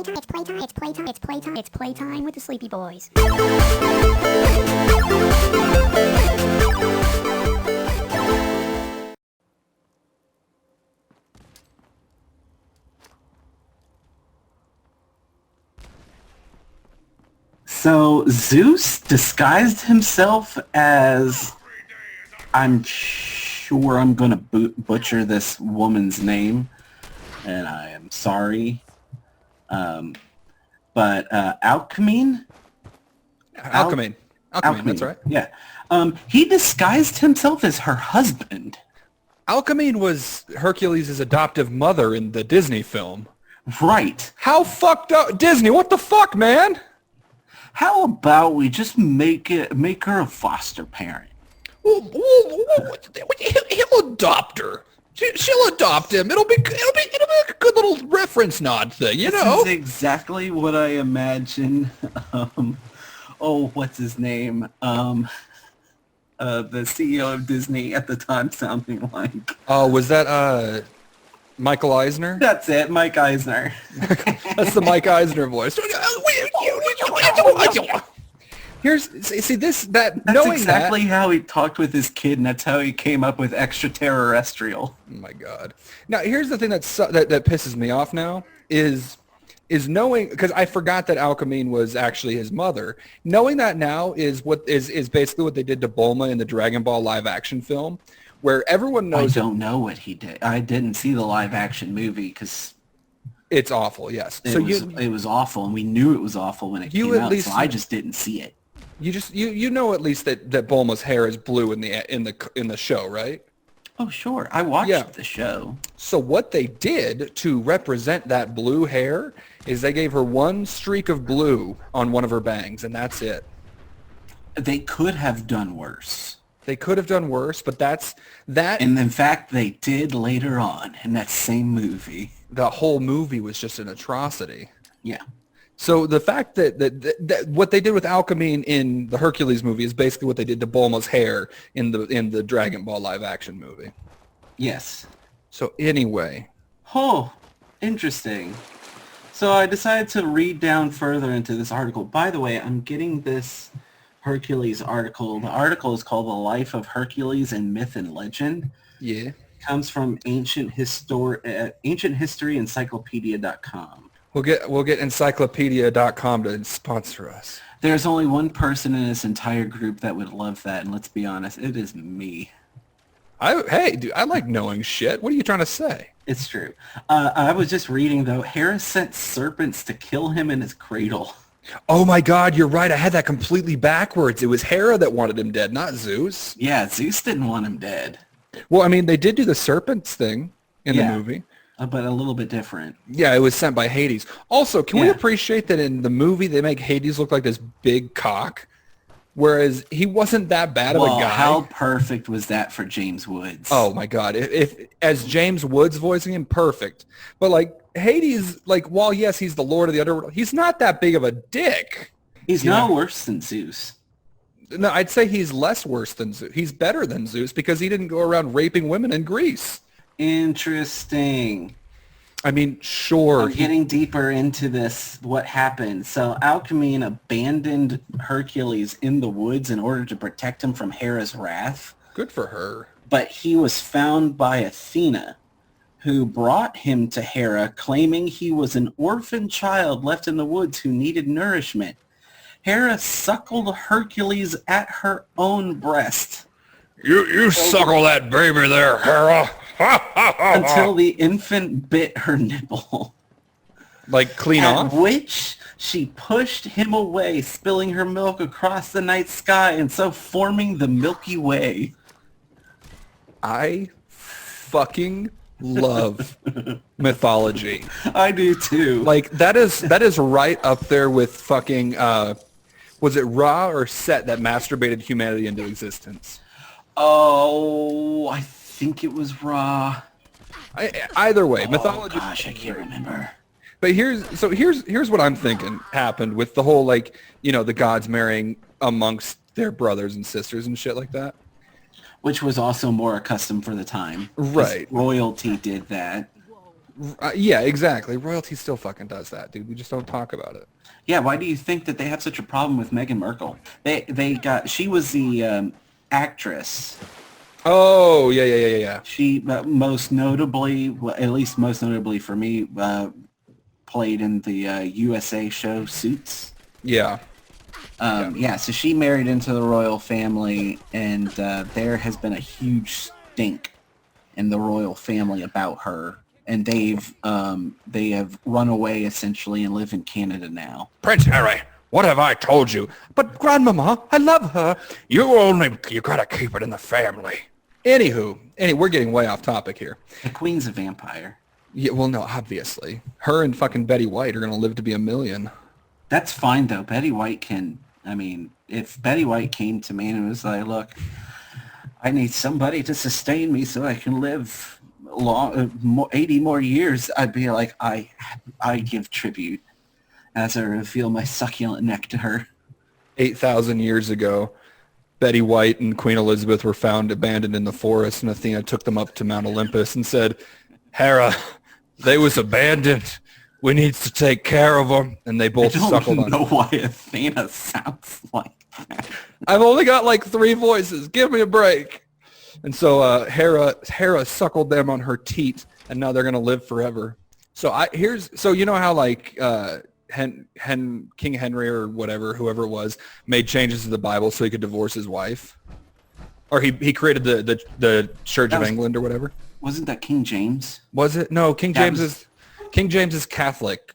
It's playtime with the Sleepy Boys. So Zeus disguised himself as, I'm sure I'm gonna butcher this woman's name, and I am sorry. But Alcmene? Alcmene, that's right. Yeah. He disguised himself as her husband. Alcmene was Hercules' adoptive mother in the Disney film. Right. How fucked up? Disney, what the fuck, man? How about we just make her a foster parent? He'll adopt her. She'll adopt him. It'll be a good little reference nod thing, you know. This is exactly what I imagine. What's his name? The CEO of Disney at the time sounding like. Oh, was that Michael Eisner? That's it, Mike Eisner. That's the Mike Eisner voice. That's exactly how he talked with his kid, and that's how he came up with extraterrestrial. Oh my god! Now here's the thing that pisses me off now is knowing, because I forgot that Alcmene was actually his mother. Knowing that now is basically what they did to Bulma in the Dragon Ball live action film, where everyone knows. I don't know what he did. I didn't see the live action movie because it's awful. Yes, it was awful, and we knew it was awful when it came out. So I just didn't see it. You know at least that Bulma's hair is blue in the show, right? Oh sure, I watched the show. So what they did to represent that blue hair is they gave her one streak of blue on one of her bangs, and that's it. They could have done worse. But that's that. And in fact, they did later on in that same movie. The whole movie was just an atrocity. Yeah. So the fact that what they did with Alcmene in the Hercules movie is basically what they did to Bulma's hair in the Dragon Ball live action movie. Yes. So anyway. Oh, interesting. So I decided to read down further into this article. By the way, I'm getting this Hercules article. The article is called The Life of Hercules in Myth and Legend. Yeah. It comes from Ancient History Encyclopedia.com. We'll get encyclopedia.com to sponsor us. There's only one person in this entire group that would love that, and let's be honest, it is me. Hey, dude, I like knowing shit. What are you trying to say? It's true. I was just reading, though, Hera sent serpents to kill him in his cradle. Oh my god, you're right. I had that completely backwards. It was Hera that wanted him dead, not Zeus. Yeah, Zeus didn't want him dead. Well, I mean, they did do the serpents thing in the movie. But a little bit different. Yeah, it was sent by Hades. Also, can we appreciate that in the movie they make Hades look like this big cock, whereas he wasn't that bad of a guy? How perfect was that for James Woods? Oh my god! If as James Woods voicing him, perfect. But like Hades, like while yes, he's the Lord of the Underworld, he's not that big of a dick. He's no worse than Zeus. No, I'd say he's less worse than Zeus. He's better than Zeus because he didn't go around raping women in Greece. Interesting. I mean, sure. I'm getting deeper into this, what happened. So Alcmene abandoned Hercules in the woods in order to protect him from Hera's wrath. Good for her. But he was found by Athena, who brought him to Hera, claiming he was an orphan child left in the woods who needed nourishment. Hera suckled Hercules at her own breast. You suckle that baby there, Hera. Until the infant bit her nipple. Like clean off? At which she pushed him away, spilling her milk across the night sky and so forming the Milky Way. I fucking love mythology. I do too. Like that is right up there with fucking was it Ra or Set that masturbated humanity into existence? Oh, I think it was Ra. Either way, mythology. Gosh, I can't remember. But here's what I'm thinking happened with the whole like, you know, the gods marrying amongst their brothers and sisters and shit like that. Which was also more accustomed for the time. Right. Royalty did that. Yeah, exactly. Royalty still fucking does that, dude. We just don't talk about it. Yeah, why do you think that they have such a problem with Meghan Markle? She was the actress. Oh, yeah. She most notably, well, at least most notably for me, played in the USA show Suits. Yeah. Yeah, so she married into the royal family, and there has been a huge stink in the royal family about her. And they have run away essentially and live in Canada now. Prince Harry, what have I told you? But Grandmama, I love her. You gotta keep it in the family. Anywho, we're getting way off topic here. The Queen's a vampire. Yeah, well, no, obviously. Her and fucking Betty White are gonna live to be 1,000,000. That's fine though. Betty White can. I mean, if Betty White came to me and was like, "Look, I need somebody to sustain me so I can live 80 more years," I'd be like, I give tribute as I reveal my succulent neck to her. 8,000 years ago, Betty White and Queen Elizabeth were found abandoned in the forest, and Athena took them up to Mount Olympus and said, "Hera, they was abandoned. We needs to take care of them." And they both suckled on. I don't know why Athena sounds like that. I've only got like 3 voices. Give me a break. And so Hera suckled them on her teat, and now they're gonna live forever. So you know how like King Henry or whoever it was, made changes to the Bible so he could divorce his wife, or he created the Church of England or whatever. Wasn't that King James? Was it? No, King James is Catholic.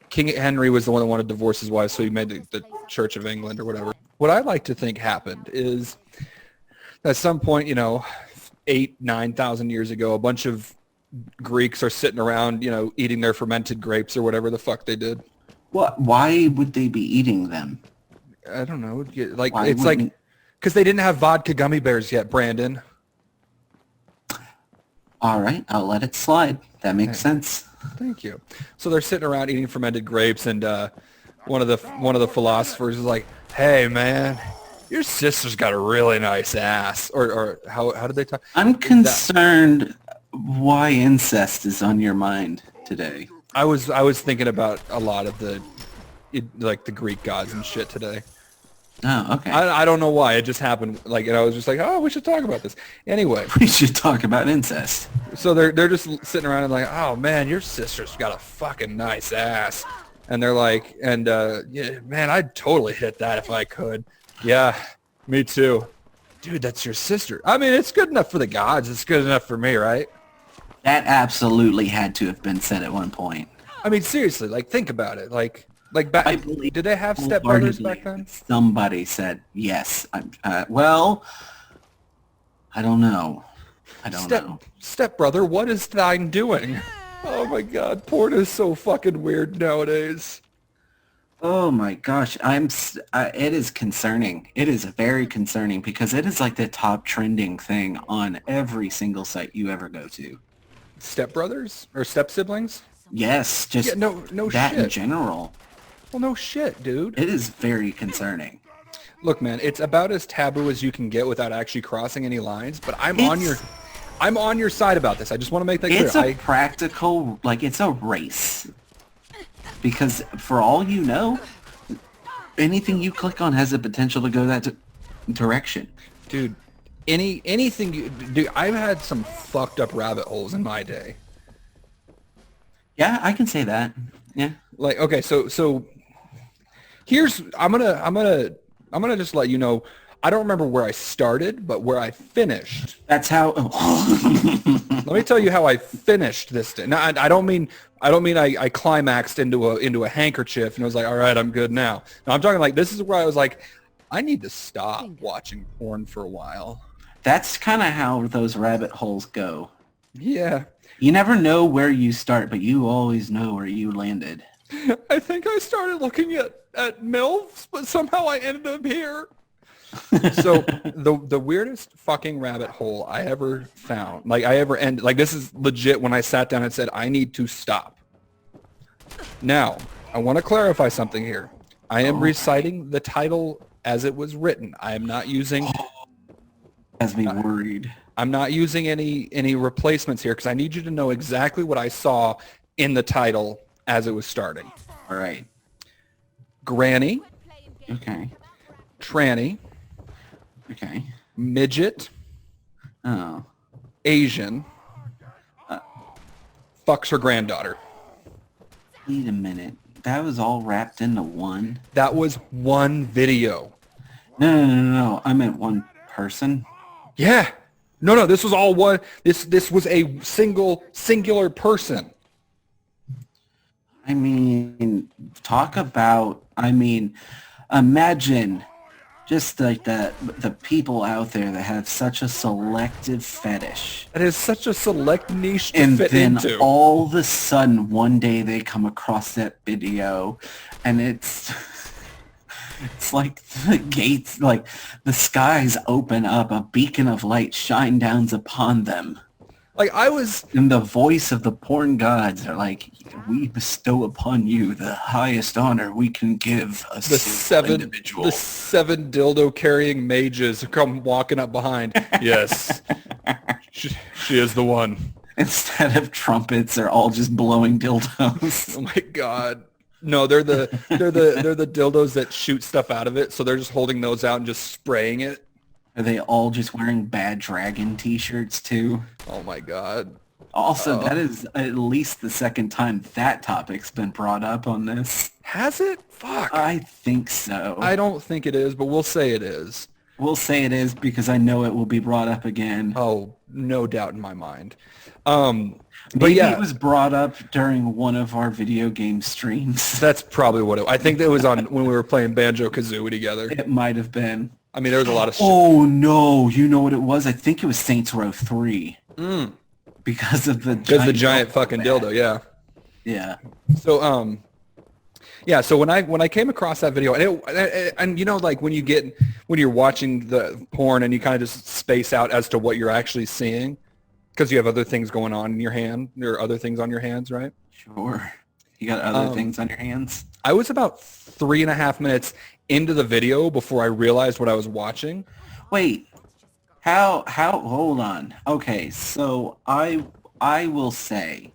King Henry was the one that wanted to divorce his wife, so he made the Church of England or whatever. What I like to think happened is, at some point, 8,000-9,000 years ago, a bunch of Greeks are sitting around, eating their fermented grapes or whatever the fuck they did. What? Why would they be eating them? I don't know. Like it's like because they didn't have vodka gummy bears yet, Brandon. All right, I'll let it slide. That makes sense. Thank you. So they're sitting around eating fermented grapes, and one of the philosophers is like, "Hey, man, your sister's got a really nice ass." Or how did they talk? I'm concerned why incest is on your mind today. I was thinking about a lot of the Greek gods and shit today. Oh, okay. I don't know why. It just happened. And I was just like, oh, we should talk about this. Anyway. We should talk about incest. So they're just sitting around and like, oh, man, your sister's got a fucking nice ass. And they're like, yeah, man, I'd totally hit that if I could. Yeah, me too. Dude, that's your sister. I mean, it's good enough for the gods. It's good enough for me, right? That absolutely had to have been said at one point. I mean, seriously, think about it. Did they have stepbrothers back then? Somebody said yes. Well, I don't know. I don't know. Stepbrother, what is thine doing? Oh my God, porn is so fucking weird nowadays. Oh my gosh, it is concerning. It is very concerning because it is like the top trending thing on every single site you ever go to. Stepbrothers or step siblings? Yes, just no that shit. in general. Well, no shit, dude. It is very concerning. Look, man, it's about as taboo as you can get without actually crossing any lines. But I'm on your side about this. I just want to make that clear. It's a practical, it's a race. Because for all you know, anything you click on has the potential to go that direction. Dude, anything you do. I've had some fucked up rabbit holes in my day. Yeah, I can say that. Yeah. Okay, so here's I'm gonna just let you know. I don't remember where I started, but where I finished. That's how. Let me tell you how I finished this day. Now, I don't mean I climaxed into a handkerchief and was like, all right, I'm good now. No, I'm talking this is where I was like, I need to stop watching porn for a while. That's kind of how those rabbit holes go. Yeah. You never know where you start, but you always know where you landed. I think I started looking at MILFs, but somehow I ended up here. So the weirdest fucking rabbit hole I ever found, this is legit when I sat down and said, I need to stop. Now, I want to clarify something here. I am reciting the title as it was written. I am not using... Has me worried. I'm not using any replacements here because I need you to know exactly what I saw in the title as it was starting. All right. Granny, Okay. tranny, Okay. midget, Oh. Asian, fucks her granddaughter. Wait a minute. That was all wrapped into one? That was one video. No. I meant one person. Yeah. No, this was all one. This was a singular person. I mean, imagine just like the people out there that have such a selective fetish. It is such a select niche to And fit then into. all of a sudden, one day they come across that video, and it's like the gates, like the skies open up, a beacon of light shine downs upon them. Like I was, And the voice of the porn gods are like, we bestow upon you the highest honor we can give a single individual. the 7 dildo carrying mages come walking up behind. Yes, she is the one. Instead of trumpets, they're all just blowing dildos. Oh my god. No, they're the dildos that shoot stuff out of it. So they're just holding those out and just spraying it. Are they all just wearing Bad Dragon t-shirts too? Oh my god. Also, that is at least the second time that topic's been brought up on this. Has it? Fuck. I think so. I don't think it is, but we'll say it is. We'll say it is because I know it will be brought up again. Oh, no doubt in my mind. But Maybe yeah, it was brought up during one of our video game streams. that's probably what I think that was on when we were playing Banjo-Kazooie together. It might have been. I mean, there was a lot of shit. Oh, no. You know what it was? I think it was Saints Row 3. Because of the giant fucking dildo, yeah. Yeah. So, yeah. So when I came across that video, and you know, like when you're watching the porn and you kind of just space out as to what you're actually seeing, because you have other things going on in your hand. There are other things on your hands, right? Sure. You got other things on your hands? I was about 3.5 minutes into the video before I realized what I was watching. Wait. How hold on. Okay, so I will say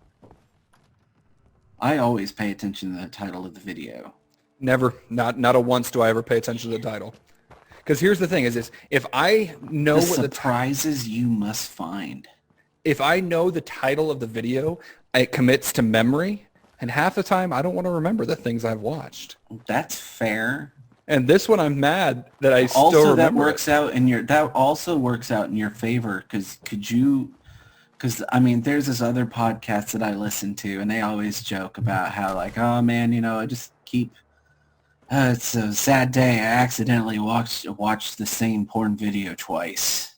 I always pay attention to the title of the video. Never, not a once do I ever pay attention to the title. Because here's the thing: is if I know The what surprises you must find. if I know the title of the video, it commits to memory, and half the time I don't want to remember the things I've watched. That's fair. And this one, I'm mad that I still Also, that remember works out in your favor because I mean, there's this other podcast that I listen to, and they always joke about how like, oh man, you know, I just keep. It's a sad day. I accidentally watched the same porn video twice.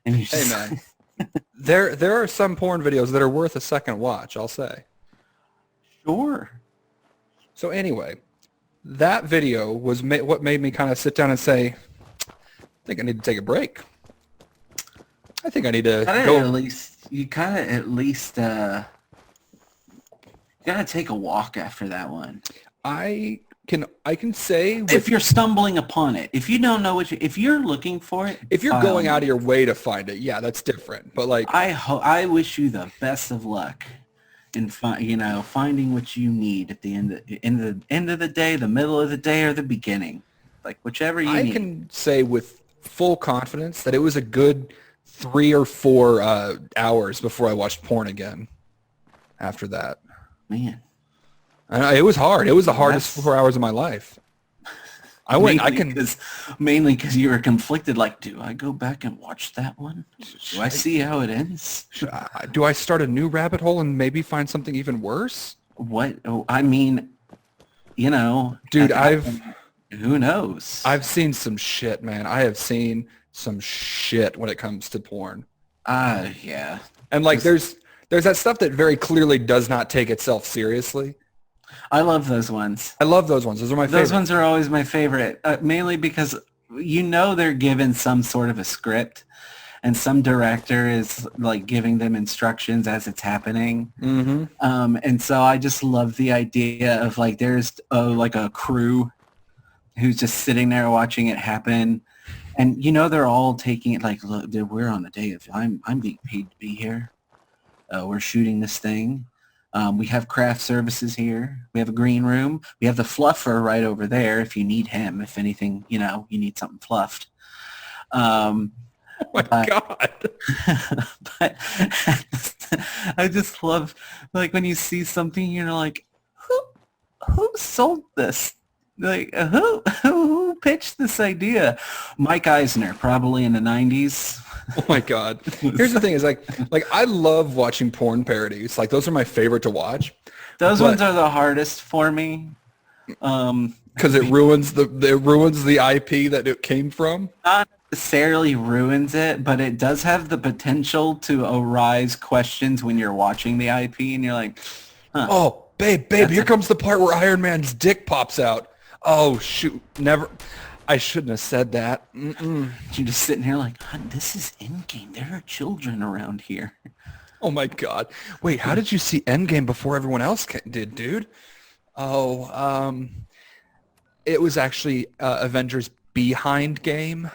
And you just, Hey man, there are some porn videos that are worth a second watch, I'll say. Sure. So anyway, that video was what made me kind of sit down and say, I think I need to take a break. I think I need to go. You gotta take a walk after that one. I can say If you're stumbling upon it, if you don't know if you're looking for it, if you're going out of your way to find it, yeah, that's different. But like, I wish you the best of luck in finding what you need at the end of the day, the middle of the day, or the beginning, like whichever you need. I can say with full confidence that it was a good 3 or 4 hours before I watched porn again. After that, Man, it was hard. It was the hardest 4 hours of my life. mainly because you were conflicted. Like, do I go back and watch that one? Do I see how it ends? Do I start a new rabbit hole and maybe find something even worse? What? Oh, I mean, Dude, who knows? I've seen some shit, man. I have seen some shit when it comes to porn. Yeah. And like, there's that stuff that very clearly does not take itself seriously. I love those ones. I love those ones. Those are my favorite. Those ones are always my favorite, mainly because they're given some sort of a script, and some director is like giving them instructions as it's happening. Mm-hmm. And so I just love the idea of like there's like a crew who's just sitting there watching it happen, And they're all taking it like, look, we're on a day of I'm being paid to be here. We're shooting this thing. We have craft services here. We have a green room. We have the fluffer right over there if you need him. If anything, you need something fluffed. Oh my God. But I just love, like, when you see something, like, who sold this? Like, who pitched this idea? Mike Eisner, probably in the 90s. Oh my God. Here's the thing is like I love watching porn parodies. Like those are my favorite to watch. Those ones are the hardest for me. Because it ruins the IP that it came from. Not necessarily ruins it, but it does have the potential to arise questions when you're watching the IP and you're like, huh. Oh, babe, here comes the part where Iron Man's dick pops out. Oh, shoot. Never. I shouldn't have said that. Mm-mm. You're just sitting here like, this is Endgame. There are children around here. Oh, my God. Wait, how did you see Endgame before everyone else did, dude? Oh, it was actually Avengers Behind Game.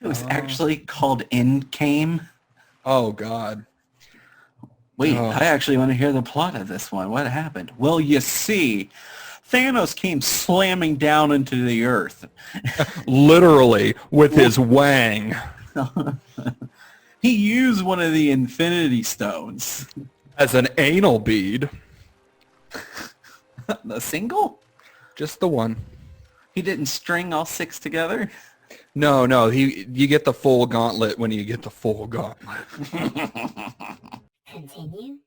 It was actually called Endgame. Oh, God. Wait, I actually want to hear the plot of this one. What happened? Well, you see, Thanos came slamming down into the earth. Literally, with his wang. He used one of the Infinity Stones. As an anal bead. The single? Just the one. He didn't string all 6 together? No. You get the full gauntlet when you get the full gauntlet. Continue.